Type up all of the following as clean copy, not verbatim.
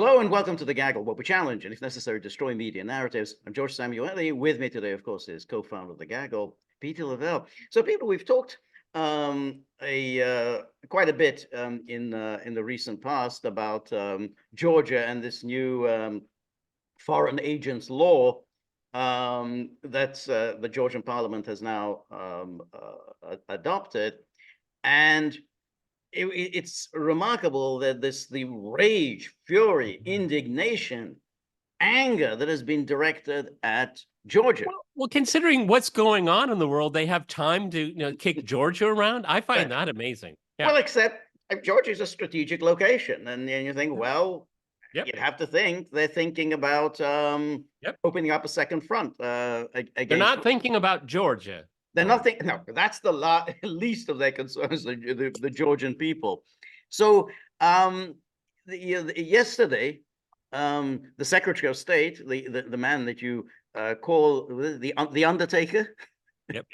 Hello and welcome to The Gaggle, where we challenge and, if necessary, destroy media narratives. I'm George Szamuely. With me today, of course, is co-founder of The Gaggle, Peter Lavelle. So, people, we've talked quite a bit in the recent past about Georgia and this new foreign agents law that the Georgian Parliament has now adopted, and it's remarkable that the rage, fury, indignation, anger that has been directed at Georgia. Well, considering what's going on in the world, they have time to kick Georgia around. I find that amazing. Yeah. Well, except Georgia is a strategic location, and you think, well, Yep. you'd have to think they're thinking about opening up a second front against. They're not thinking about Georgia. They're not thinking. No, that's the least of their concerns. The Georgian people. So yesterday, the Secretary of State, the man that you call the Undertaker. Yep.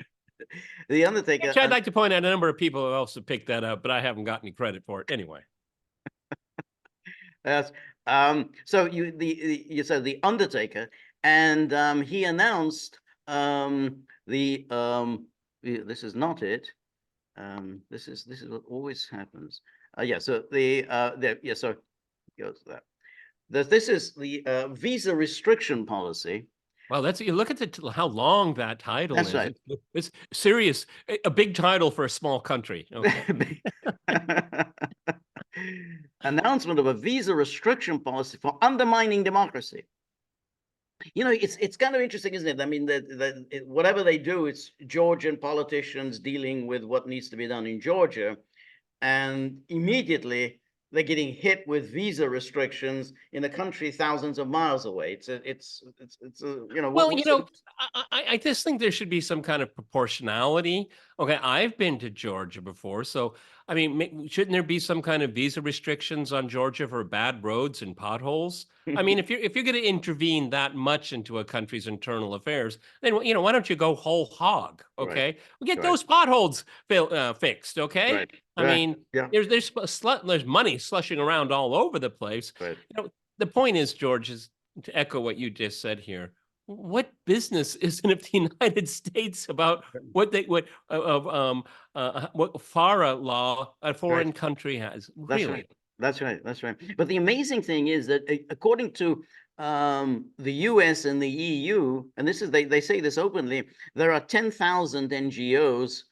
The Undertaker. Actually, I'd like to point out a number of people who also picked that up, but I haven't got any credit for it anyway. Yes. So you said the Undertaker, and he announced this is not it. This is what always happens. Yeah. So so goes that. This is the visa restriction policy. Well, you look at how long that title is. Right. It's serious, a big title for a small country. Okay. Announcement of a visa restriction policy for undermining democracy. It's kind of interesting, isn't it? I mean, whatever they do, it's Georgian politicians dealing with what needs to be done in Georgia, and immediately they're getting hit with visa restrictions in a country thousands of miles away. Well, I just think there should be some kind of proportionality. Okay, I've been to Georgia before, so I mean, shouldn't there be some kind of visa restrictions on Georgia for bad roads and potholes? I mean, if you're going to intervene that much into a country's internal affairs, then why don't you go whole hog? Okay, Right. We'll get those potholes fixed. Okay, Right. I mean, there's money slushing around all over the place. Right. The point is, George, is to echo what you just said here. What business is it of the United States about what FARA law a foreign country has? Really? That's right. But the amazing thing is that according to the US and the EU, and they say this openly, there are 10,000 NGOs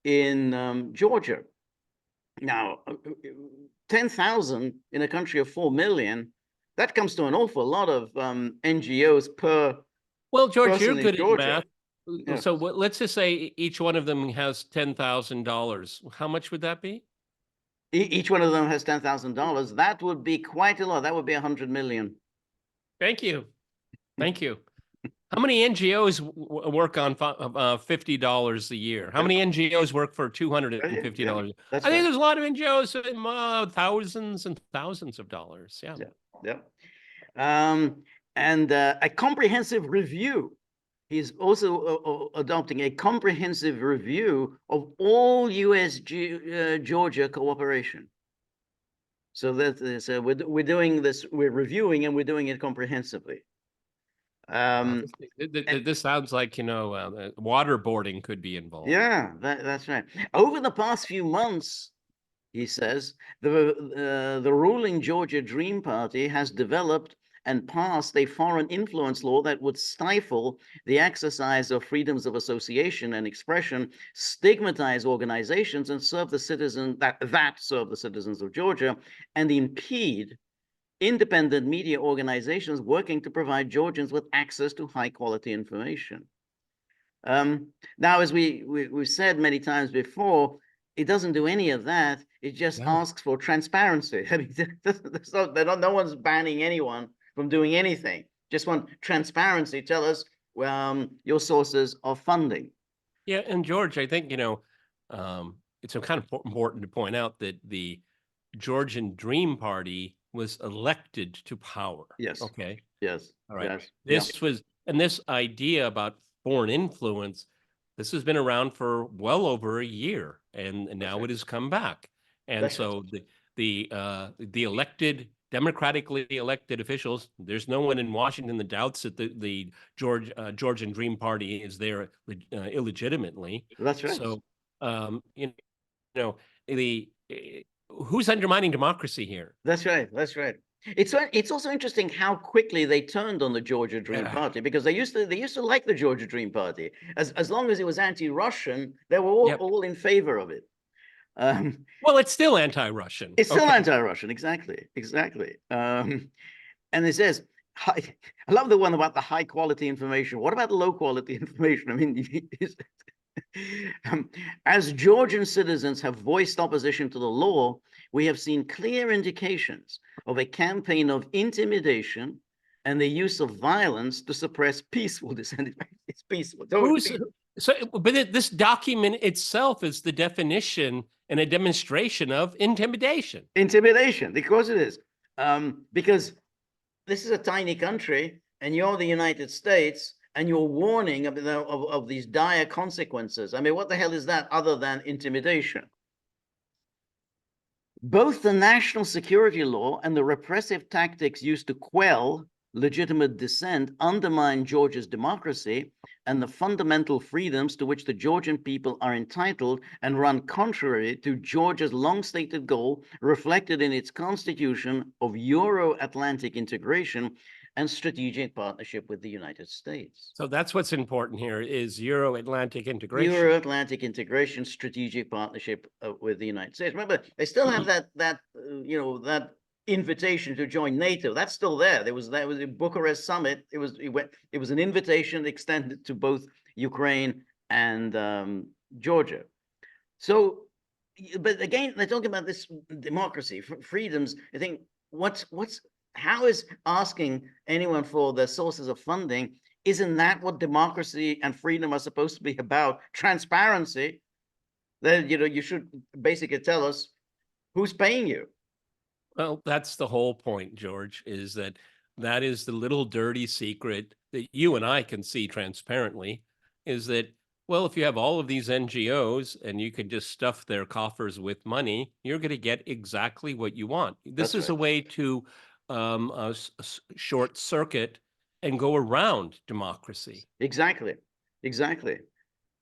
in Georgia. Now, 10,000 in a country of 4 million, that comes to an awful lot of NGOs per. Well, George, you're good at math. Yeah. So let's just say each one of them has $10,000. How much would that be? Each one of them has $10,000. That would be quite a lot. That would be 100 million. Thank you. How many NGOs work on $50 a year? How many NGOs work for $250? I think there's a lot of NGOs, thousands and thousands of dollars. Yeah. And a comprehensive review. He's also adopting a comprehensive review of all US-Georgia cooperation. So we're doing this. We're reviewing, and we're doing it comprehensively. This sounds like waterboarding could be involved. Yeah, that's right. Over the past few months, he says, the ruling Georgia Dream Party has developed and passed a foreign influence law that would stifle the exercise of freedoms of association and expression, stigmatize organizations, and serve the citizens that serve the citizens of Georgia, and impede independent media organizations working to provide Georgians with access to high quality information. Now, as we've said many times before, it doesn't do any of that. It just asks for transparency. I mean, no one's banning anyone from doing anything. Just want transparency. Tell us your sources of funding. Yeah, and George, I think it's kind of important to point out that the Georgian Dream Party was elected to power. Yes. Okay. Yes. All right. Yes. This idea about foreign influence, this has been around for well over a year, and now it has come back. And so the elected democratically elected officials. There's no one in Washington that doubts that the Georgian Dream Party is there illegitimately. That's right. So, you know, the who's undermining democracy here? That's right. That's right. It's also interesting how quickly they turned on the Georgia Dream Party, because they used to like the Georgia Dream Party. As long as it was anti-Russian, they were all in favor of it. Well, it's still anti-Russian. It's still anti-Russian, exactly. And it says, I love the one about the high quality information. What about the low quality information? I mean, as Georgian citizens have voiced opposition to the law, we have seen clear indications of a campaign of intimidation and the use of violence to suppress peaceful dissent. It's peaceful. But this document itself is the definition and a demonstration of intimidation. Intimidation, because it is. Because this is a tiny country, and you're the United States, and you're warning of these dire consequences. I mean, what the hell is that other than intimidation? Both the national security law and the repressive tactics used to quell legitimate dissent undermine Georgia's democracy and the fundamental freedoms to which the Georgian people are entitled, and run contrary to Georgia's long-stated goal, reflected in its constitution, of Euro-Atlantic integration and strategic partnership with the United States. So that's what's important here, is Euro-Atlantic integration. Euro-Atlantic integration, strategic partnership with the United States. Remember, they still have that invitation to join NATO. That's still there. There was a Bucharest summit. It was an invitation extended to both Ukraine and Georgia. So, but again, they're talking about this democracy, freedoms. I think how is asking anyone for their sources of funding? Isn't that what democracy and freedom are supposed to be about? Transparency. Then you should basically tell us who's paying you. Well, that's the whole point, George, is that is the little dirty secret that you and I can see transparently, is that, well, if you have all of these NGOs and you can just stuff their coffers with money, you're going to get exactly what you want. This is a way to short circuit and go around democracy. Exactly.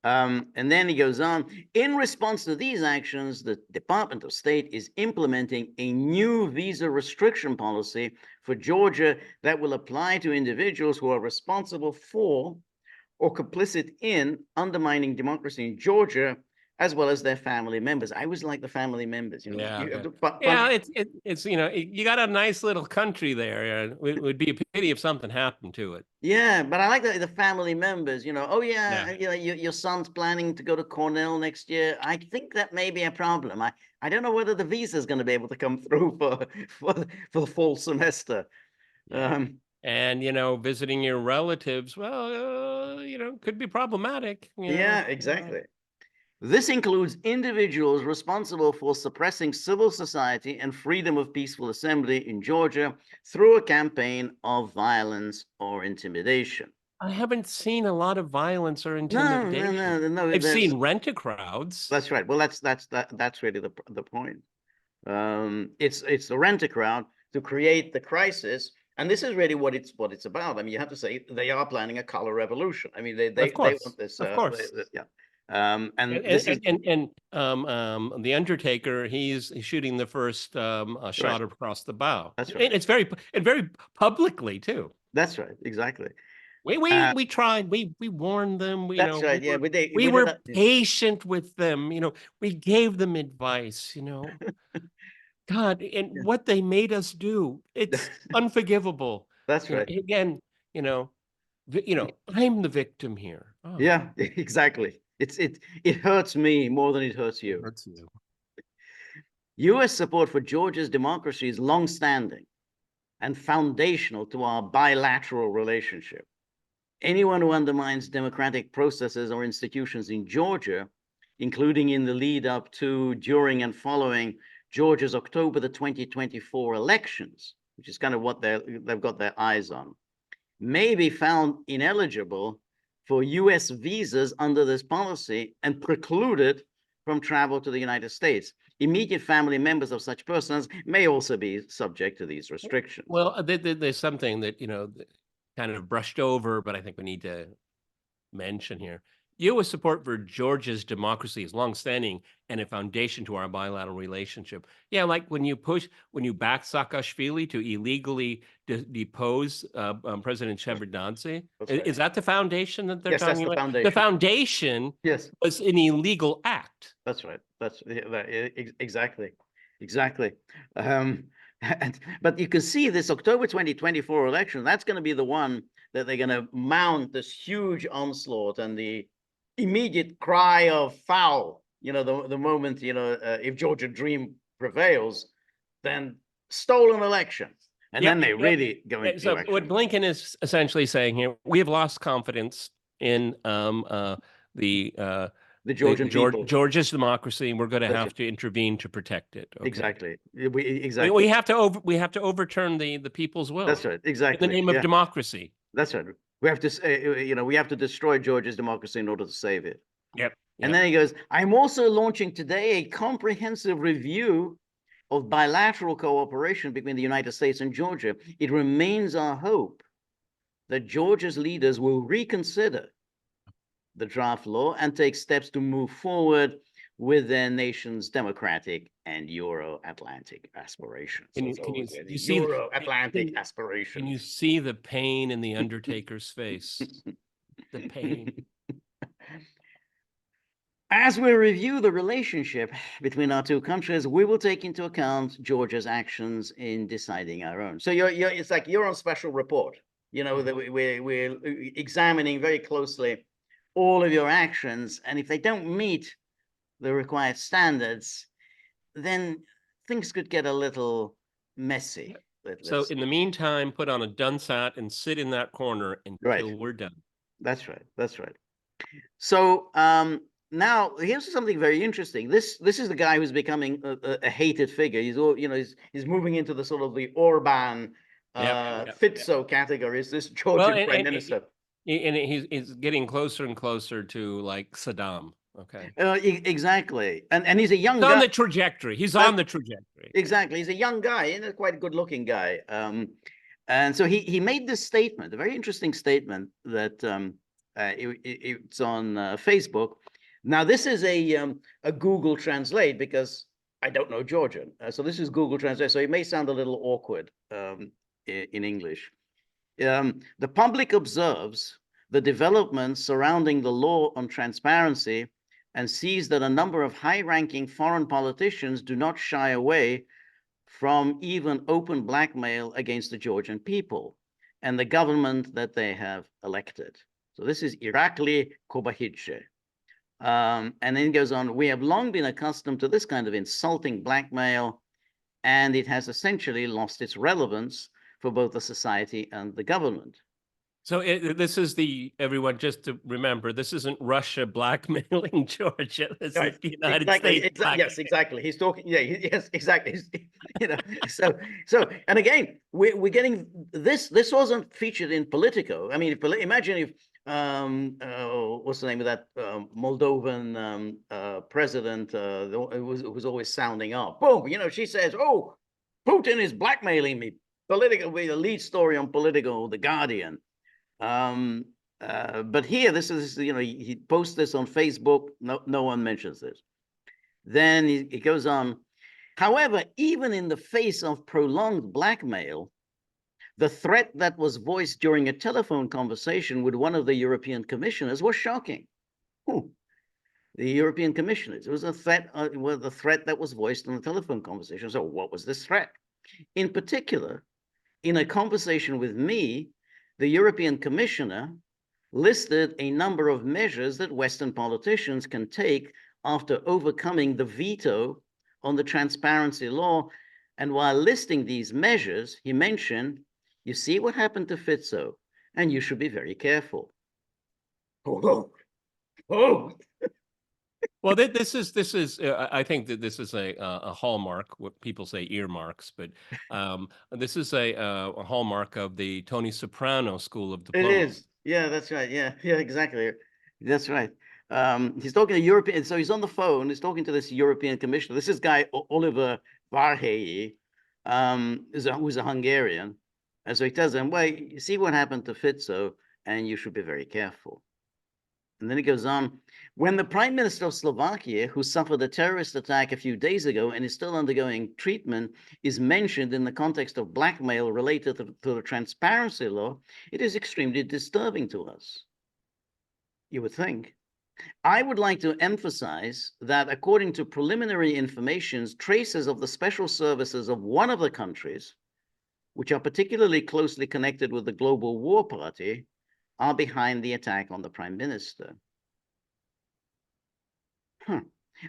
And then he goes on, in response to these actions, the Department of State is implementing a new visa restriction policy for Georgia that will apply to individuals who are responsible for or complicit in undermining democracy in Georgia, as well as their family members. I always like the family members. It's you got a nice little country there. It would be a pity if something happened to it. Yeah, but I like the family members. Your son's planning to go to Cornell next year. I think that may be a problem. I don't know whether the visa is going to be able to come through for the fall semester. Yeah. And visiting your relatives, well, could be problematic. Yeah, exactly. This includes individuals responsible for suppressing civil society and freedom of peaceful assembly in Georgia through a campaign of violence or intimidation. I haven't seen a lot of violence or intimidation. No. I've seen rent-a-crowds. That's right. Well, that's really the point. It's the rent-a-crowd to create the crisis. And this is really what it's about. I mean, you have to say they are planning a color revolution. I mean, they want this. Of course. Yeah. The Undertaker, he's shooting the first shot across the bow. That's right. It's very publicly too. That's right. Exactly. We tried. We warned them. That's right. Yeah, we were patient with them. We gave them advice. God, and what they made us do, it's unforgivable. That's right. Again, I'm the victim here. Oh. Yeah, exactly. It hurts me more than it hurts you. It hurts you. U.S. support for Georgia's democracy is long-standing and foundational to our bilateral relationship. Anyone who undermines democratic processes or institutions in Georgia, including in the lead up to, during, and following Georgia's October 2024 elections, which is kind of what they've got their eyes on, may be found ineligible for U.S. visas under this policy and precluded from travel to the United States. immediate family members of such persons may also be subject to these restrictions. Well, there's something that, kind of brushed over, but I think we need to mention here. U.S. support for Georgia's democracy is longstanding and a foundation to our bilateral relationship. Yeah, like when you back Saakashvili to illegally depose President Shevardnadze, That's right. is that the foundation that they're Yes, that's talking the about? foundation. The foundation Yes, was an illegal act. that's right. Exactly, exactly. But you can see this October 2024 election, that's going to be the one that they're going to mount this huge onslaught and the immediate cry of foul. The moment, if Georgia Dream prevails, then stolen election. And then they really go into So action. what Blinken is essentially saying here, we have lost confidence in the Georgian people. Georgia's democracy, and we're going to That's have right. to intervene to protect it. Okay? Exactly. We have to overturn the people's will. That's right. Exactly. In the name of democracy. That's right. We have to, we have to destroy Georgia's democracy in order to save it. Yep. And then he goes, I'm also launching today a comprehensive review of bilateral cooperation between the United States and Georgia. It remains our hope that Georgia's leaders will reconsider the draft law and take steps to move forward with their nation's democratic and Euro-Atlantic aspirations. Can you see Euro-Atlantic aspirations? Can you see the pain in the Undertaker's face? The pain. As we review the relationship between our two countries, we will take into account Georgia's actions in deciding our own. So it's like you're on special report. That we're examining very closely all of your actions, and if they don't meet the required standards, then things could get a little messy. So in the meantime, put on a Dunsat and sit in that corner until we're done. That's right. That's right. So now here's something very interesting. This is the guy who's becoming a hated figure. He's moving into the sort of the Orban Fico categories. This Georgian prime minister. And he's getting closer and closer to like Saddam. Okay. Exactly. And he's a young guy. On the trajectory. He's on the trajectory. Exactly. He's a young guy and a quite good looking guy. And so he made this statement, a very interesting statement that it's on Facebook. Now, this is a Google Translate because I don't know Georgian. So this is Google Translate. So it may sound a little awkward in English. The public observes the developments surrounding the law on transparency and sees that a number of high-ranking foreign politicians do not shy away from even open blackmail against the Georgian people and the government that they have elected. So this is Irakli Kobahidze. And then it goes on, we have long been accustomed to this kind of insulting blackmail, and it has essentially lost its relevance for both the society and the government. So this is everyone just to remember, this isn't Russia blackmailing Georgia. This is the United States. Yes, exactly. He's talking. Yeah, yes, exactly. So, and again, we're getting this. This wasn't featured in Politico. I mean, imagine if what's the name of that Moldovan president who was always sounding up. Boom, she says, "Oh, Putin is blackmailing me." Politico, the lead story on Politico, The Guardian. But here, this is, he posts this on Facebook. No one mentions this. Then he goes on. However, even in the face of prolonged blackmail, the threat that was voiced during a telephone conversation with one of the European commissioners was shocking. The European commissioners, it was a threat, the threat that was voiced in the telephone conversation. So what was this threat? In particular, in a conversation with me, the European Commissioner listed a number of measures that Western politicians can take after overcoming the veto on the transparency law. And while listing these measures, he mentioned, you see what happened to Fico, and you should be very careful. Oh. Well, this is. I think that this is a hallmark. What people say earmarks, but this is a hallmark of the Tony Soprano school of diplomacy. It is. Yeah, that's right. Yeah, exactly. That's right. He's talking to European, so he's on the phone. He's talking to this European commissioner. This is guy Oliver Varhelyi, who's a Hungarian. And so he tells him, well, you see what happened to Fico, and you should be very careful. And then he goes on, when the Prime Minister of Slovakia, who suffered a terrorist attack a few days ago and is still undergoing treatment, is mentioned in the context of blackmail related to the transparency law, it is extremely disturbing to us. You would think. I would like to emphasize that according to preliminary information, traces of the special services of one of the countries, which are particularly closely connected with the Global War Party, are behind the attack on the Prime Minister. Huh.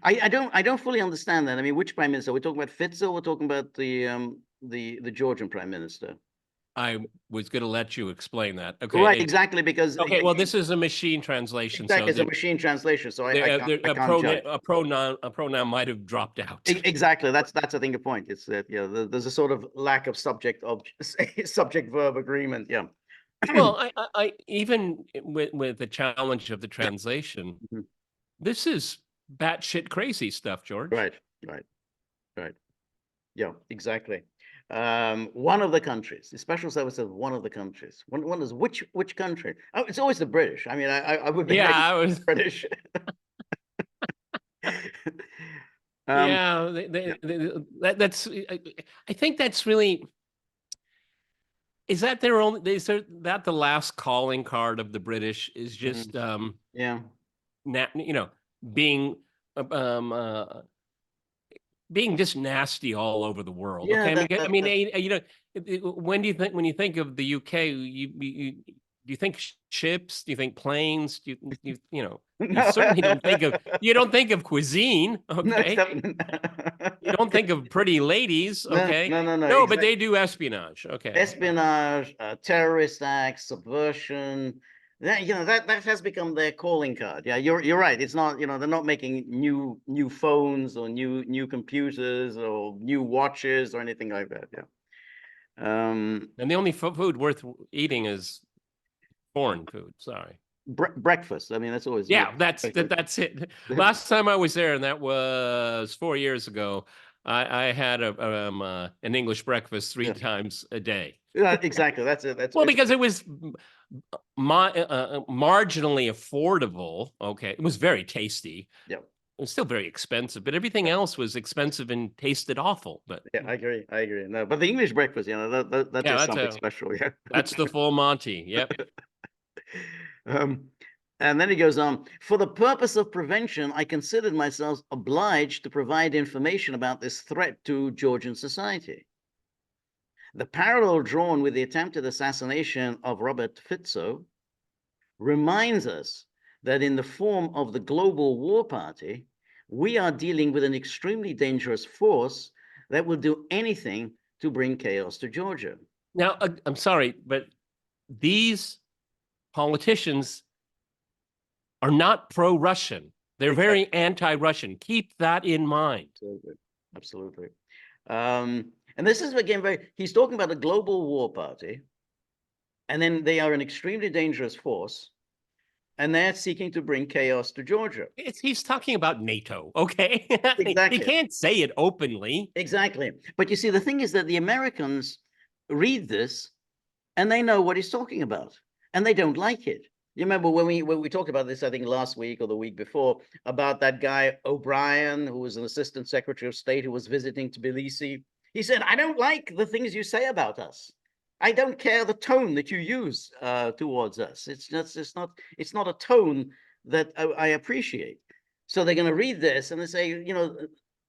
I don't fully understand that. I mean, which Prime Minister? We're talking about Fico, we're talking about the Georgian Prime Minister. I was going to let you explain that. Okay. Right, exactly, because okay, well, this is a machine translation. Exactly, so it's a machine translation, so I can't judge. A pronoun might have dropped out. Exactly, that's I think a point. It's that there's a sort of lack of subject verb agreement. Yeah. Well, I even with the challenge of the translation, this is batshit crazy stuff, George. Right. Yeah, exactly. One of the countries, the special service of one of the countries. One is which country? Oh, it's always the British. I mean, I would be I was British. That's. I think that's really. Is that their only? Is that the last calling card of the British? Is just being just nasty all over the world. Yeah, okay, I mean, when do you think when you think of the UK, do you think ships? Do you think planes? Do you certainly don't think of cuisine, okay? You don't think of pretty ladies, okay? No, exactly. But they do espionage, okay? Espionage, terrorist acts, subversion. That has become their calling card. Yeah, you're right. It's not, they're not making new phones or new computers or new watches or anything like that. Yeah. And the only food worth eating is foreign food. Sorry. Breakfast. I mean, that's always that's it. Last time I was there, and that was 4 years ago, I had an English breakfast three times a day. Yeah, exactly. That's it. Because it was marginally affordable. Okay, it was very tasty. Yeah. It was still very expensive, but everything else was expensive and tasted awful. But yeah, I agree. No, but the English breakfast, that's something special. Yeah, that's the full Monty. Yep. And then he goes on, for the purpose of prevention, I considered myself obliged to provide information about this threat to Georgian society. The parallel drawn with the attempted assassination of Robert Fico reminds us that in the form of the Global War Party, we are dealing with an extremely dangerous force that will do anything to bring chaos to Georgia. Now, I'm sorry, but these politicians are not pro-Russian. They're very anti-Russian. Keep that in mind. Absolutely. And this is, again, he's talking about the Global War Party, and then they are an extremely dangerous force, and they're seeking to bring chaos to Georgia. He's talking about NATO, okay? Exactly. He can't say it openly. Exactly. But you see, the thing is that the Americans read this, and they know what he's talking about, and they don't like it. You remember when we talked about this, I think last week or the week before, about that guy O'Brien, who was an assistant secretary of state who was visiting Tbilisi. He said, I don't like the things you say about us. I don't care the tone that you use towards us. It's not a tone that I appreciate. So they're going to read this and they say,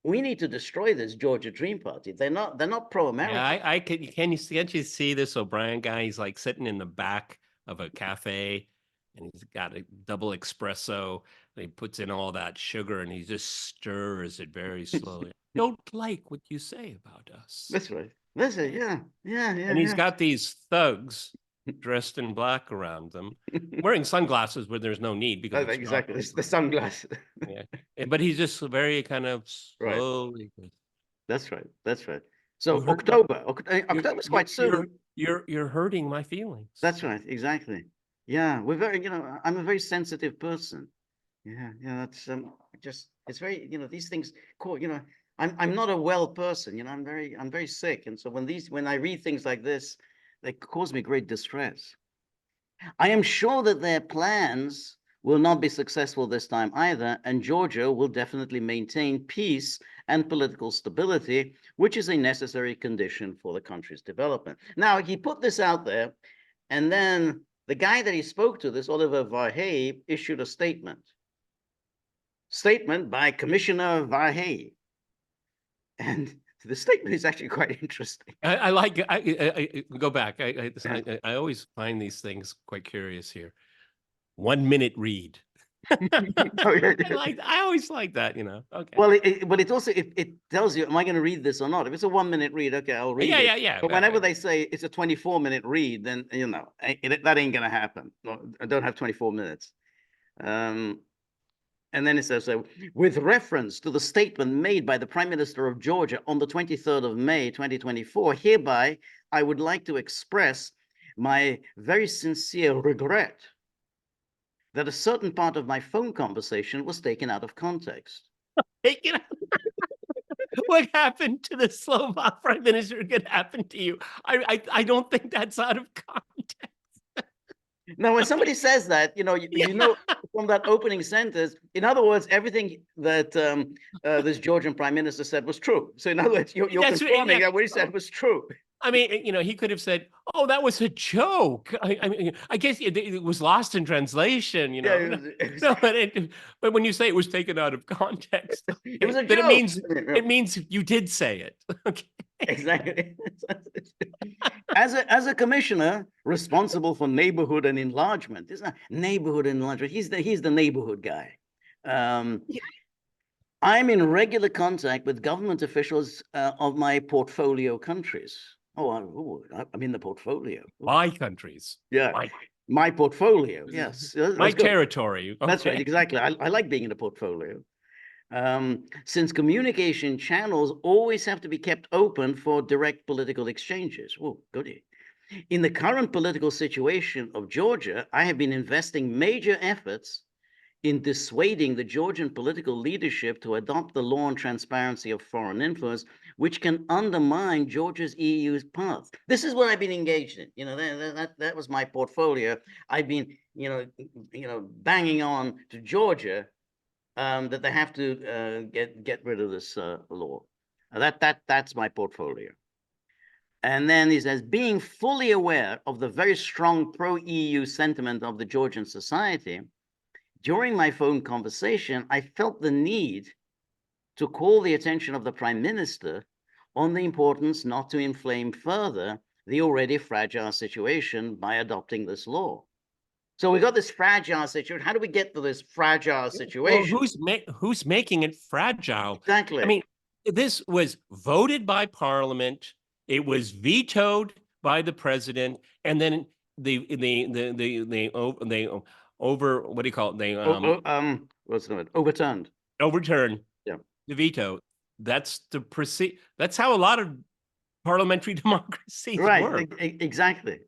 we need to destroy this Georgia Dream Party. They're not pro-American. Yeah, can't you see this O'Brien guy? He's like sitting in the back of a cafe, and he's got a double espresso. And he puts in all that sugar, and he just stirs it very slowly. Don't like what you say about us. That's right. That's it. Yeah. And he's got these thugs dressed in black around them, wearing sunglasses where there's no need because exactly it's the sunglasses. Yeah, but he's just very kind of slowly. Right. That's right. So October's quite soon. You're hurting my feelings. That's right. Exactly. Yeah, we're very. I'm a very sensitive person. Yeah, that's just it's very, these things call, I'm not a well person, I'm very sick. And so when I read things like this, they cause me great distress. I am sure that their plans will not be successful this time either, and Georgia will definitely maintain peace and political stability, which is a necessary condition for the country's development. Now, he put this out there, and then the guy that he spoke to, this Oliver Varhey, issued a statement by Commissioner Varhey. And the statement is actually quite interesting. I like I go back. I always find these things quite curious here. 1 minute read. Oh, yeah. I always like that, Okay. Well, but it also it tells you, am I going to read this or not? If it's a 1 minute read, okay, I'll read it. Yeah. But whenever they say it's a 24-minute read, then that ain't going to happen. No, I don't have 24 minutes. And then it says, so, with reference to the statement made by the Prime Minister of Georgia on the 23rd of May, 2024, hereby I would like to express my very sincere regret that a certain part of my phone conversation was taken out of context. What happened to the Slovak Prime Minister could happen to you. I don't think that's out of context. Now, when somebody says that, you know from that opening sentence, in other words, everything that this Georgian prime minister said was true. So, in other words, you're confirming that what he said was true. I mean, he could have said, "Oh, that was a joke." I mean, I guess it was lost in translation, Yeah, No, but when you say it was taken out of context, it was a then joke. it means you did say it. Okay. Exactly. As a commissioner responsible for neighborhood and enlargement, it's not neighborhood and enlargement. He's the neighborhood guy. I'm in regular contact with government officials of my portfolio countries. I'm in the portfolio. My countries. Yeah, my portfolio. Yes, my territory. Okay. That's right. Exactly. I like being in a portfolio. Since communication channels always have to be kept open for direct political exchanges. Oh, goody. In the current political situation of Georgia, I have been investing major efforts in dissuading the Georgian political leadership to adopt the law on transparency of foreign influence, which can undermine Georgia's EU path. This is what I've been engaged in. That was my portfolio. I've been, banging on to Georgia that they have to get rid of this law. That's my portfolio. And then he says, being fully aware of the very strong pro-EU sentiment of the Georgian society, during my phone conversation, I felt the need to call the attention of the Prime Minister on the importance not to inflame further the already fragile situation by adopting this law. So we got this fragile situation. How do we get to this fragile situation? Well, who's making it fragile? Exactly. I mean, this was voted by Parliament. It was vetoed by the president, and then they over what do you call it? They what's the word? Overturned. Overturned. Yeah. The veto. That's That's how a lot of parliamentary democracies work. Exactly.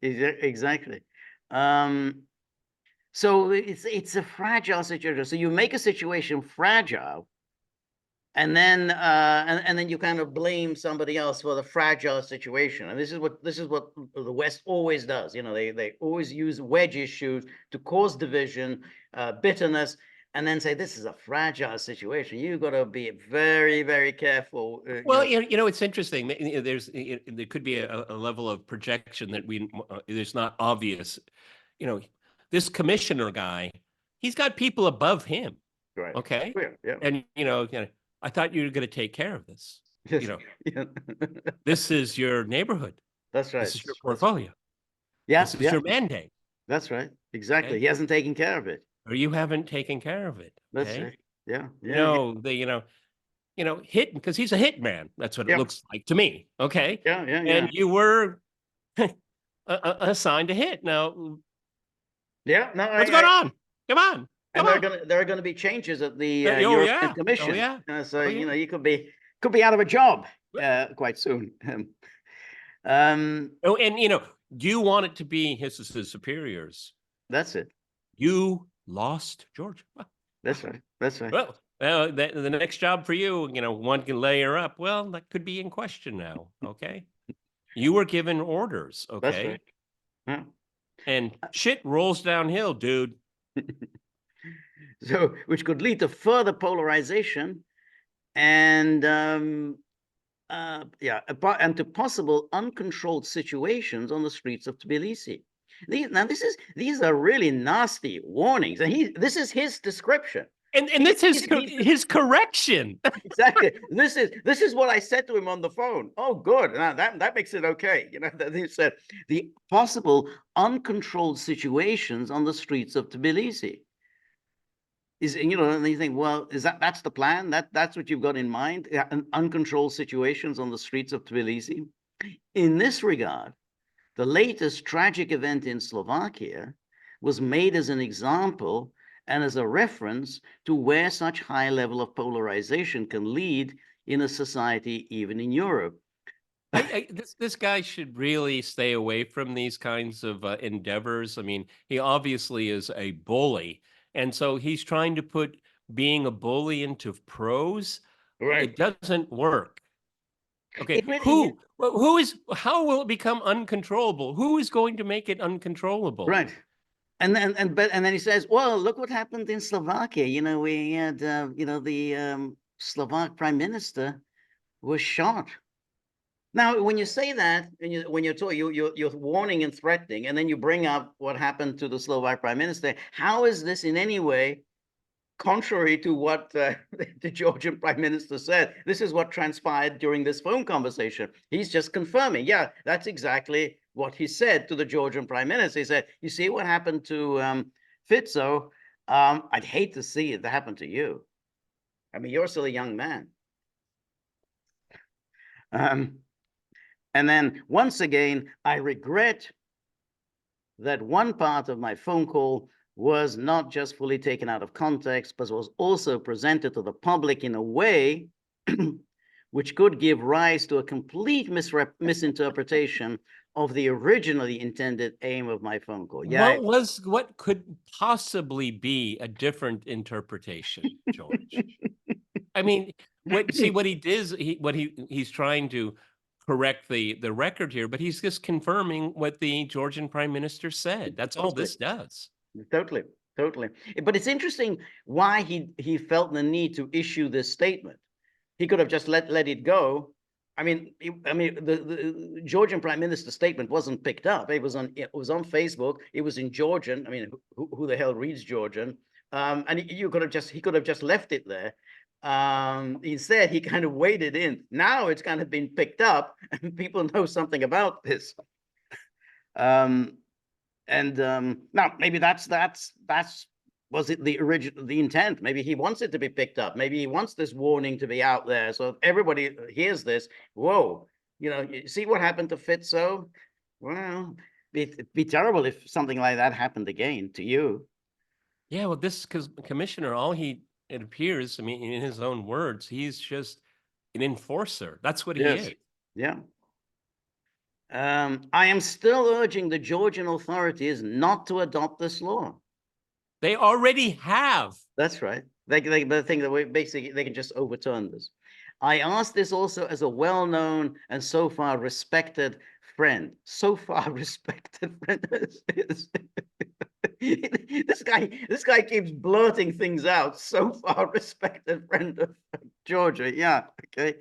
So it's a fragile situation. So you make a situation fragile, and then you kind of blame somebody else for the fragile situation. And this is what the West always does. They always use wedge issues to cause division, bitterness, and then say this is a fragile situation. You've got to be very, very careful. Well, it's interesting. There could be a level of projection that there's not obvious. This commissioner guy, he's got people above him. Right. Okay. Yeah. And I thought you were going to take care of this. Yes. This is your neighborhood. That's right. This is your portfolio. Yeah. This is your mandate. That's right. Exactly. Okay. He hasn't taken care of it. Or you haven't taken care of it. That's right. Yeah. Hit because he's a hit man. That's what it looks like to me. Okay. Yeah. And you were assigned to hit. Now. Yeah. No. What's going on? Come on. There are going to be changes at the European Commission. So you could be out of a job quite soon. And you want it to be his superiors. That's it. You lost Georgia. That's right. That's right. Well, the next job for you, one can layer up. Well, that could be in question now. Okay. You were given orders. That's Okay. right. Yeah. And shit rolls downhill, dude. So, which could lead to further polarization and and to possible uncontrolled situations on the streets of Tbilisi. These are really nasty warnings, and this is his description. And this is his correction. Exactly. This is what I said to him on the phone. Oh, good. Now that makes it okay. He said the possible uncontrolled situations on the streets of Tbilisi. And you think, well, that's the plan? That's what you've got in mind? Uncontrolled situations on the streets of Tbilisi. In this regard, the latest tragic event in Slovakia was made as an example and as a reference to where such high level of polarization can lead in a society, even in Europe. This guy should really stay away from these kinds of endeavors. I mean, he obviously is a bully, and so he's trying to put being a bully into prose. Right. It doesn't work. Okay, Really, how will it become uncontrollable? Who is going to make it uncontrollable? right. And then he says, well, look what happened in Slovakia. We had the Slovak prime minister was shot. Now, when you say that, when you're warning and threatening, and then you bring up what happened to the Slovak prime minister, how is this in any way contrary to what the Georgian prime minister said? This is what transpired during this phone conversation. He's just confirming, yeah, that's exactly what he said to the Georgian prime minister. He said, you see what happened to Fico? I'd hate to see it happen to you. I mean, you're still a young man. And then once again, I regret that one part of my phone call was not just fully taken out of context, but was also presented to the public in a way which could give rise to a complete misinterpretation of the originally intended aim of my phone call. Yeah. What could possibly be a different interpretation, George? I mean, what he did, he's trying to correct the record here, but he's just confirming what the Georgian prime minister said. That's all this does. Totally. But it's interesting why he felt the need to issue this statement. He could have just let it go. I mean, the Georgian prime minister's statement wasn't picked up. It was on Facebook. It was in Georgian. I mean, who the hell reads Georgian? And he could have just left it there. Instead, he kind of waded in. Now it's kind of been picked up, and people know something about this. Now maybe that's was it the intent? Maybe he wants it to be picked up. Maybe he wants this warning to be out there, so everybody hears this. Whoa, you see what happened to Fico? Well, it'd be terrible if something like that happened again to you. Yeah, well, this commissioner, it appears, I mean, in his own words, he's just an enforcer. That's what he is. Yeah. I am still urging the Georgian authorities not to adopt this law. They already have. That's right. They think that basically they can just overturn this. I ask this also as a well-known and so far respected friend. So far respected friend. This guy keeps blurting things out. So far respected friend of Georgia. Yeah. Okay.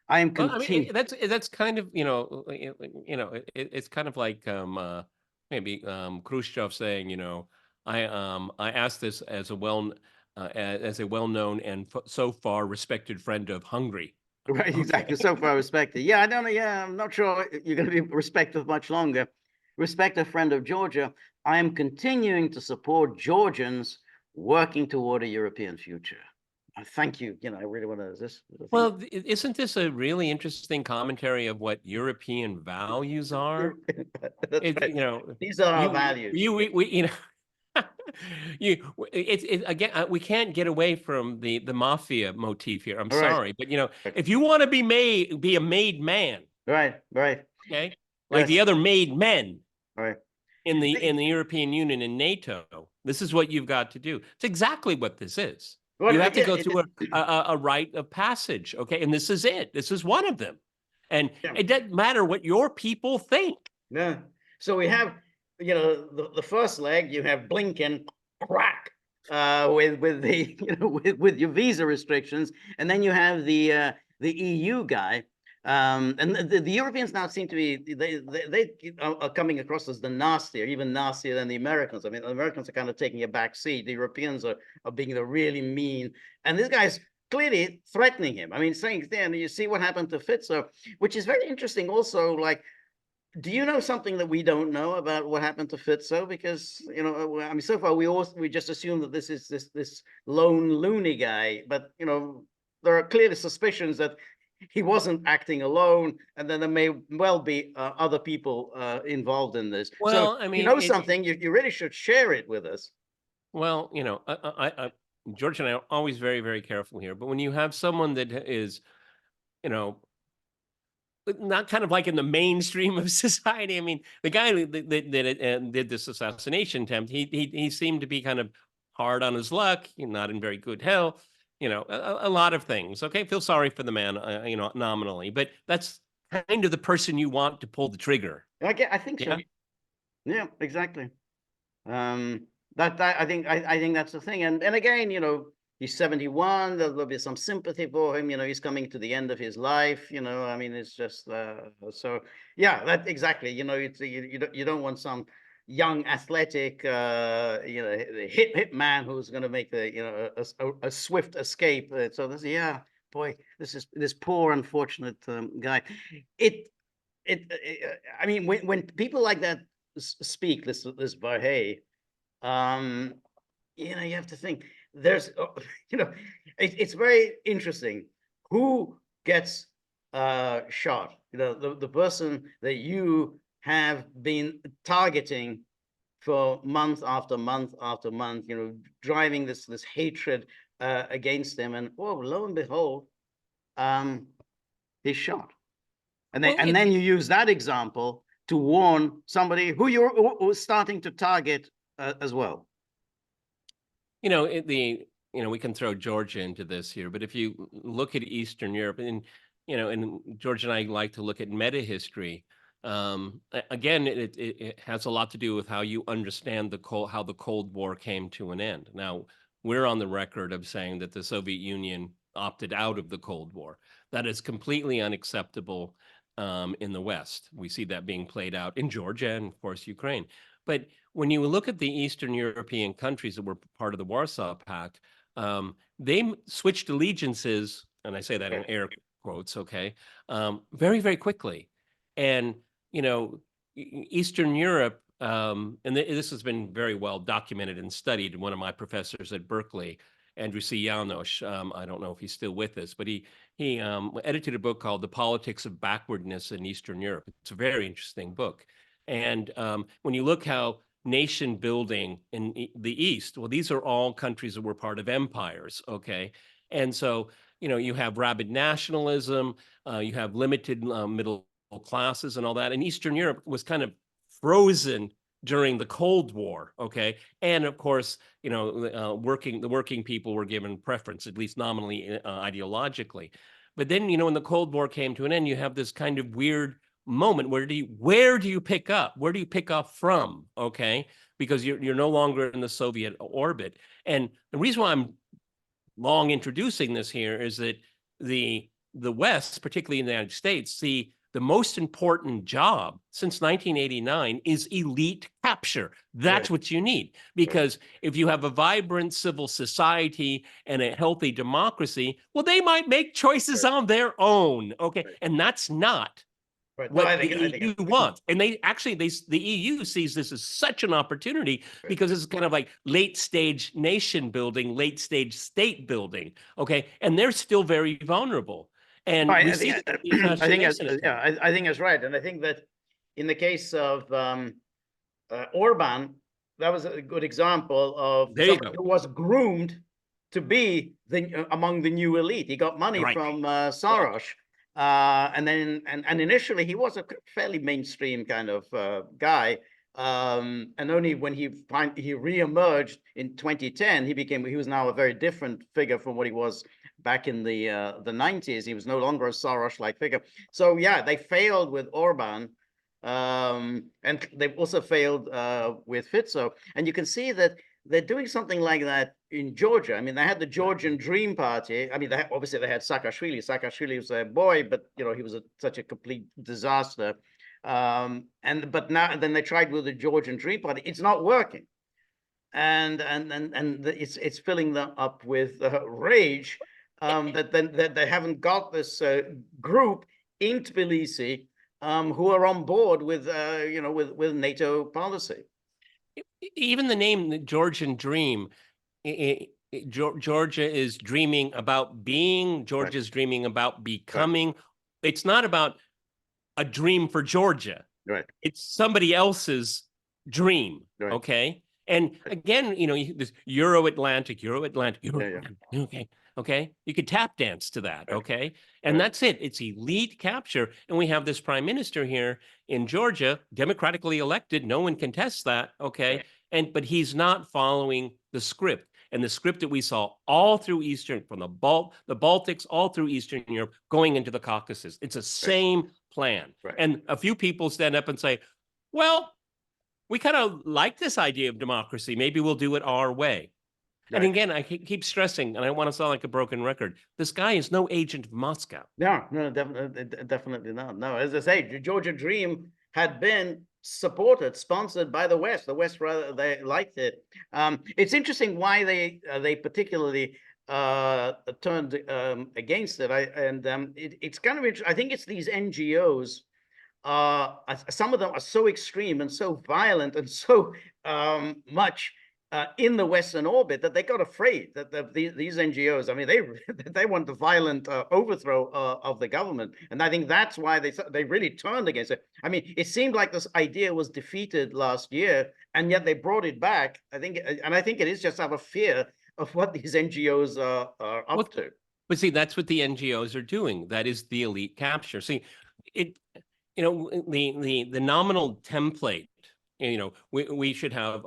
I am continuing. Well, I mean, that's kind of it's kind of like maybe Khrushchev saying I asked this as a well-known and so far respected friend of Hungary. Right, exactly. So far respected. Yeah, I don't know. Yeah, I'm not sure you're going to be respected much longer. Respect a friend of Georgia. I am continuing to support Georgians working toward a European future. Thank you. I really want to. Well, isn't this a really interesting commentary of what European values are? These are our values. Again, we can't get away from the mafia motif here. I'm sorry, but if you want to be a made man, right, okay, like the other made men, right, in the European Union and NATO. This is what you've got to do. It's exactly what this is. Well, You have to yeah, go through a rite of passage, okay? And this is it. This is one of them. And yeah. it doesn't matter what your people think. Yeah. So we have, the first leg, you have Blinken crack with the with your visa restrictions, and then you have the EU guy. And the Europeans now seem to be they are coming across as the nastier, even nastier than the Americans. I mean, the Americans are kind of taking a back seat. The Europeans are being the really mean, and this guy's clearly threatening him. I mean, saying, "Dan, you see what happened to Fico," which is very interesting. Also, like, do you know something that we don't know about what happened to Fico? Because I mean, so far we just assume that this is this lone loony guy, but there are clearly suspicions that he wasn't acting alone, and then there may well be other people involved in this. So, Well, I if you mean, know something, you really should share it with us. well, George and I are always very, very careful here. But when you have someone that is, you know, not kind of like in the mainstream of society. I mean, the guy that did this assassination attempt, he seemed to be kind of hard on his luck, not in very good health, a lot of things. Okay, feel sorry for the man, nominally, but that's kind of the person you want to pull the trigger. I think so. Yeah. Yeah, exactly. That I think that's the thing. And again, he's 71. There'll be some sympathy for him. He's coming to the end of his life. I mean, it's just so yeah. That exactly. You don't want some young, athletic, hit man who's going to make a swift escape. So this, yeah, boy, this poor unfortunate guy. It I mean, when people like that speak, this Verhey, you have to think there's, it's very interesting who gets shot. The person that you have been targeting for month after month after month, driving this hatred against them, and lo and behold, he's shot. And then you use that example to warn somebody who you're starting to target as well. We can throw Georgia into this here, but if you look at Eastern Europe, and George and I like to look at meta history. Again, it has a lot to do with how you understand how the Cold War came to an end. Now, we're on the record of saying that the Soviet Union opted out of the Cold War. That is completely unacceptable in the West. We see that being played out in Georgia and, of course, Ukraine. But when you look at the Eastern European countries that were part of the Warsaw Pact, they switched allegiances, and I say that in air quotes, okay, very, very quickly. And, Eastern Europe, and this has been very well documented and studied. One of my professors at Berkeley, Andrew C. Janos, I don't know if he's still with us, but he edited a book called The Politics of Backwardness in Eastern Europe. It's a very interesting book. And when you look how nation building in the East, well, these are all countries that were part of empires, okay? And so, you have rabid nationalism, you have limited middle classes and all that. And Eastern Europe was kind of frozen during the Cold War, okay? And of course, the working people were given preference, at least nominally, ideologically. But then, when the Cold War came to an end, you have this kind of weird moment. Where do you pick up? Where do you pick up from? Okay, because you're no longer in the Soviet orbit. And the reason why I'm long introducing this here is that the West, particularly in the United States, see the most important job since 1989 is elite capture. That's what you need. Because if you have a vibrant civil society and a healthy democracy, well, they might make choices on their own. Okay. And that's not what the EU wants. And the EU sees this as such an opportunity because it's kind of like late stage nation building, late stage state building. Okay. And they're still very vulnerable. And I think that's right. And I think that in the case of Orban, that was a good example of someone who was groomed to be among the new elite. He got money from Soros. And initially he was a fairly mainstream kind of guy. And only when he reemerged in 2010, he was now a very different figure from what he was back in the 90s. He was no longer a Soros-like figure. So yeah, they failed with Orban, and they also failed with Fico. And you can see that they're doing something like that in Georgia. I mean, they had the Georgian Dream Party. I mean, obviously they had Saakashvili. Saakashvili was their boy, but he was such a complete disaster. But now then they tried with the Georgian Dream Party. It's not working, and it's filling them up with rage that they haven't got this group in Tbilisi who are on board with with NATO policy. Even the name, the Georgian Dream, Georgia is dreaming about being. Georgia's right. Dreaming about becoming. Right. It's not about a dream for Georgia. Right. It's somebody else's dream. Right. Okay. And again, this Euro-Atlantic. Okay. You could tap dance to that. Okay. And that's it. It's elite capture. And we have this prime minister here in Georgia, democratically elected. No one contests that. Okay. But he's not following the script. And the script that we saw all through Eastern, from the Baltics, all through Eastern Europe, going into the Caucasus. It's the same plan. Right. And a few people stand up and say, well, we kind of like this idea of democracy. Maybe we'll do it our way. Right. And again, I keep stressing, and I want to sound like a broken record, this guy is no agent of Moscow. No, definitely not. No, as I say, the Georgia Dream had been sponsored by the West. The West, rather, they liked it. It's interesting why they particularly turned against it. It's kind of interesting. I think it's these NGOs. Some of them are so extreme and so violent and so much in the Western orbit that they got afraid that these NGOs, I mean, they want the violent overthrow of the government. And I think that's why they really turned against it. I mean, it seemed like this idea was defeated last year, and yet they brought it back. I think it is just out of fear of what these NGOs are up to. But see, that's what the NGOs are doing. That is the elite capture. See, the nominal template, we should have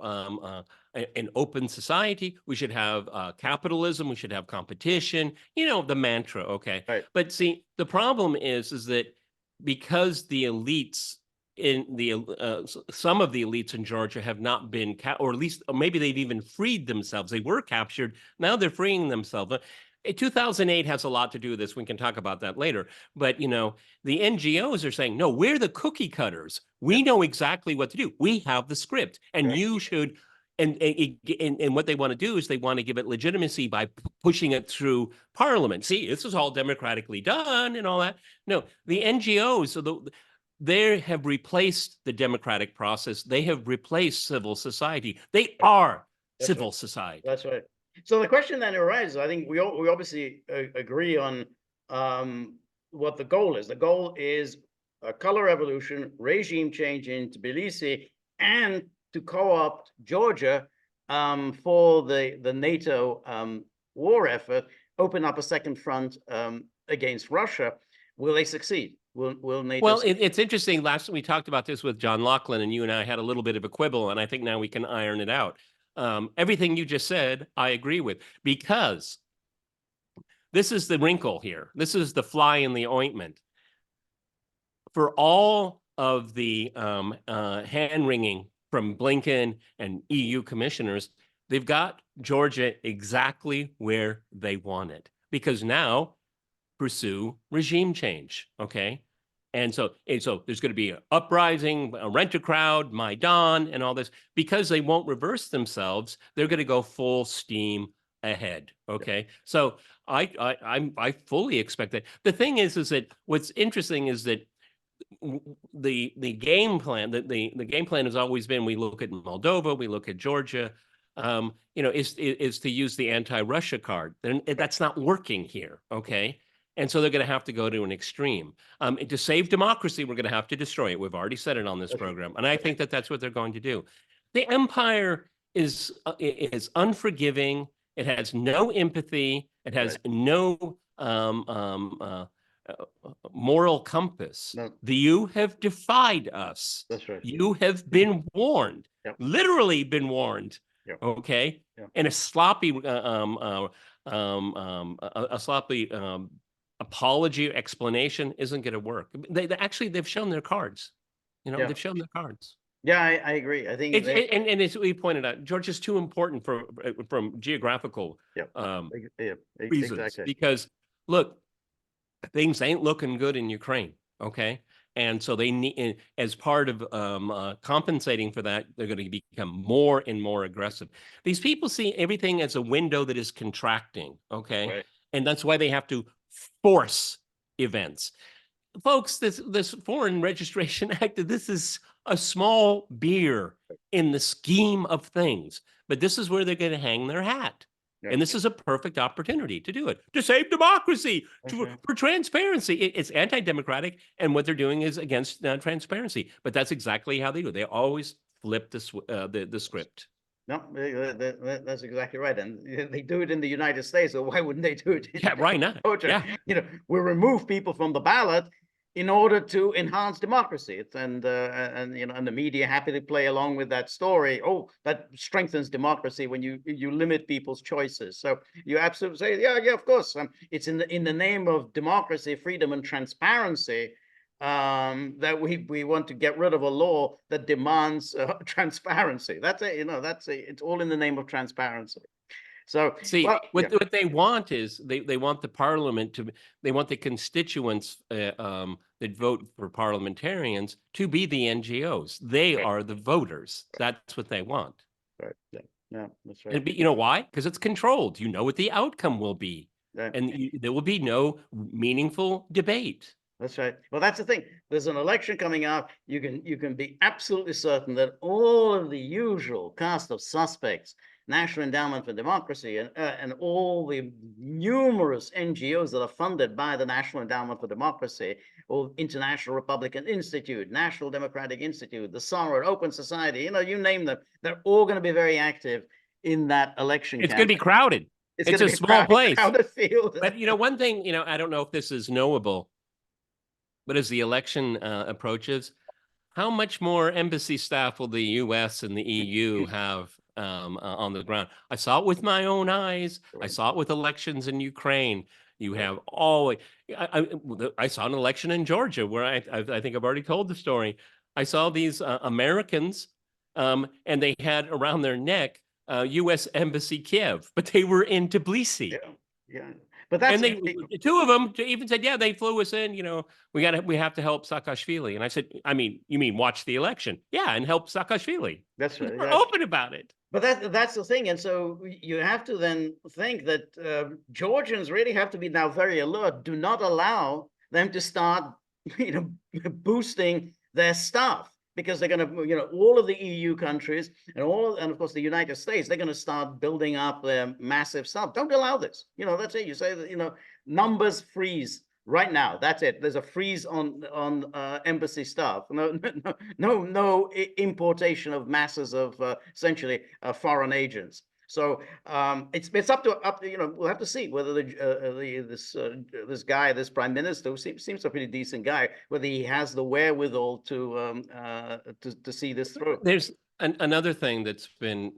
an open society. We should have capitalism. We should have competition. The mantra. Okay. Right. But see, the problem is that because the elites in some of the elites in Georgia have not been, or at least maybe they've even freed themselves. They were captured. Now they're freeing themselves. 2008 has a lot to do with this. We can talk about that later. But, the NGOs are saying, no, we're the cookie cutters. We know exactly what to do. We have the script, and you should. And what they want to do is they want to give it legitimacy by pushing it through Parliament. See, this is all democratically done and all that. No, the NGOs, they have replaced the democratic process. They have replaced civil society. They are civil society. That's right. So the question then arises, I think we obviously agree on what the goal is. The goal is a color revolution, regime change in Tbilisi, and to co-opt Georgia for the NATO war effort, open up a second front against Russia. Will they succeed? Will NATO? Well, it's interesting. Last we talked about this with John Laughlin, and you and I had a little bit of a quibble, and I think now we can iron it out. Everything you just said, I agree with, because this is the wrinkle here. This is the fly in the ointment. For all of the hand-wringing from Blinken and EU commissioners, they've got Georgia exactly where they want it, because now pursue regime change, okay? And so there's going to be an uprising, a rent-a-crowd, Maidan, and all this. Because they won't reverse themselves, they're going to go full steam ahead, okay? So I fully expect that. The thing is that what's interesting is that the game plan, the game plan has always been, we look at Moldova, we look at Georgia, is to use the anti-Russia card. And that's not working here, okay? And so they're going to have to go to an extreme. To save democracy, we're going to have to destroy it. We've already said it on this program. And I think that that's what they're going to do. The empire is unforgiving. It has no empathy. It has no moral compass. No. You have defied us. That's right. You have been warned, Yep. literally been warned. Yep. Okay. Yep. And a sloppy, apology explanation isn't going to work. They've shown their cards. Yeah. They've shown their cards. Yeah, I agree. I think and as we pointed out, Georgia's too important from geographical reasons. exactly. Because look, things ain't looking good in Ukraine. Okay. And so they need, as part of compensating for that, they're going to become more and more aggressive. These people see everything as a window that is contracting. Okay. Right. And that's why they have to force events. Folks, this Foreign Registration Act, this is a small beer in the scheme of things, but this is where they're going to hang their hat. Yeah. And this is a perfect opportunity to do it, to save democracy, for transparency. It's anti-democratic, and what they're doing is against transparency. But that's exactly how they do it. They always flip the script. No, that's exactly right, and they do it in the United States. So why wouldn't they do it? Right now, Georgia? Yeah. We remove people from the ballot in order to enhance democracy, and the media happy to play along with that story. Oh, that strengthens democracy when you limit people's choices. So you absolutely say, yeah, of course. It's in the name of democracy, freedom, and transparency that we want to get rid of a law that demands transparency. It's all in the name of transparency. So see, what they want is they want the parliament they want the constituents that vote for parliamentarians to be the NGOs. They are the voters. That's what they want. Right. Yeah, that's right. And you know why? Because it's controlled. You know what the outcome will be, and there will be no meaningful debate. That's right. Well, that's the thing. There's an election coming up. You can be absolutely certain that all of the usual cast of suspects, National Endowment for Democracy, and all the numerous NGOs that are funded by the National Endowment for Democracy, or International Republican Institute, National Democratic Institute, the Soror, Open Society, you name them, they're all going to be very active in that election. It's going to be crowded. It's a small place. Crowded field. But one thing, I don't know if this is knowable, but as the election approaches, how much more embassy staff will the U.S. and the EU have on the ground? I saw it with my own eyes. I saw it with elections in Ukraine. You have always. I saw an election in Georgia where I think I've already told the story. I saw these Americans, and they had around their neck U.S. Embassy Kiev, but they were in Tbilisi. Yeah. But that's, and two of them even said, yeah, they flew us in, we have to help Saakashvili. And I said, you mean watch the election? Yeah, and help Saakashvili. That's right. We're open about it. But that's the thing. And so you have to then think that Georgians really have to be now very alert. Do not allow them to start, boosting their stuff, because they're going to, all of the EU countries and of course the United States, they're going to start building up their massive stuff. Don't allow this. That's it. You say that, numbers freeze right now. That's it. There's a freeze on embassy stuff. No importation of masses of essentially foreign agents. So it's up to we'll have to see whether this guy, this prime minister, who seems a pretty decent guy, whether he has the wherewithal to see this through. There's another thing that's been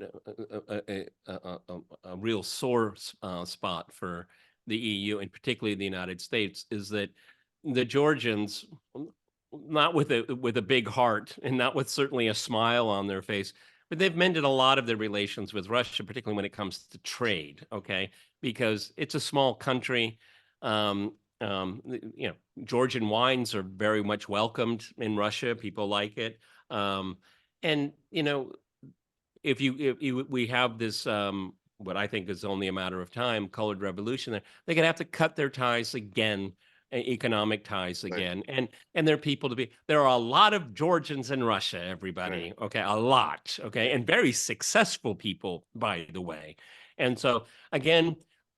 a real sore spot for the EU, and particularly the United States, is that the Georgians, not with a big heart and not with certainly a smile on their face, but they've mended a lot of their relations with Russia, particularly when it comes to trade, okay? Because it's a small country. Georgian wines are very much welcomed in Russia. People like it. And, if we have this, what I think is only a matter of time, colored revolution, they're going to have to cut their ties again, economic ties again, and there are people to be. There are a lot of Georgians in Russia, everybody. Okay, a lot. Okay, and very successful people, by the way. And so again,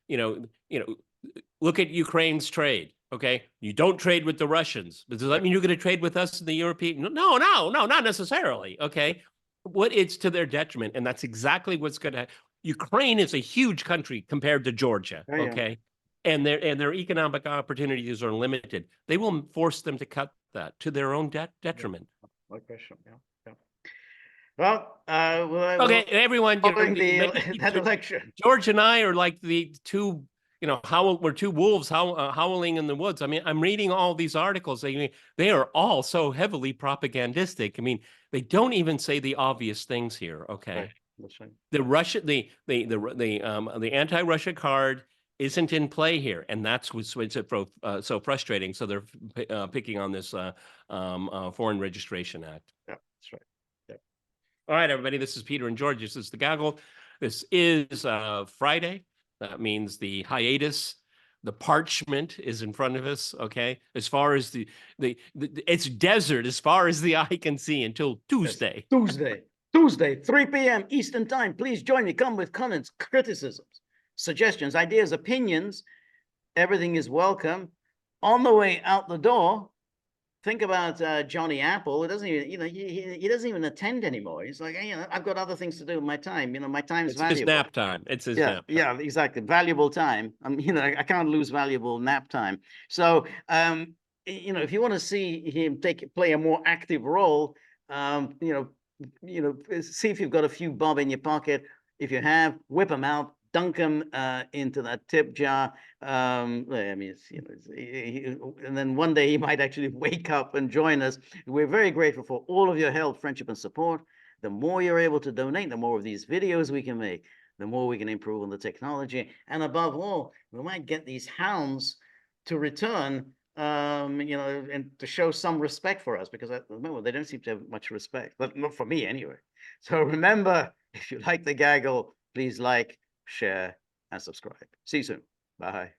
look at Ukraine's trade. Okay, you don't trade with the Russians, but does that mean you're going to trade with us in the European? No, not necessarily. Okay, it's to their detriment, and that's exactly what's going to. Ukraine is a huge country compared to Georgia. Okay. and their economic opportunities are limited, they will force them to cut that to their own detriment. No question. Yeah. Yeah. Well, Okay, everyone, following the maybe that election. George and I are like the two, we're two wolves howling in the woods. I mean, I'm reading all these articles. They are all so heavily propagandistic. I mean, they don't even say the obvious things here. Okay, Right. That's right. The anti-Russia card isn't in play here, and that's what's so frustrating. So they're picking on this Foreign Registration Act. Yeah, that's right. Yeah. All right, everybody. This is Peter and George. This is the Gaggle. This is Friday. That means the hiatus, the parchment is in front of us. Okay, as far as it's desert as far as the eye can see until Tuesday. Yes. Tuesday, 3 p.m. Eastern Time. Please join me. Come with comments, criticisms, suggestions, ideas, opinions. Everything is welcome. On the way out the door, think about Johnny Apple. It doesn't even, he doesn't even attend anymore. He's like, I've got other things to do with my time. My time's It's valuable. his nap time. It's his nap time. Yeah, exactly. Valuable time. I can't lose valuable nap time. So, if you want to see him play a more active role, see if you've got a few bob in your pocket. If you have, whip them out, dunk them into that tip jar. And then one day he might actually wake up and join us. We're very grateful for all of your help, friendship, and support. The more you're able to donate, the more of these videos we can make, the more we can improve on the technology. And above all, we might get these hounds to return, and to show some respect for us, because at the moment they don't seem to have much respect, but not for me anyway. So remember, if you like the Gaggle, please like, share, and subscribe. See you soon. Bye.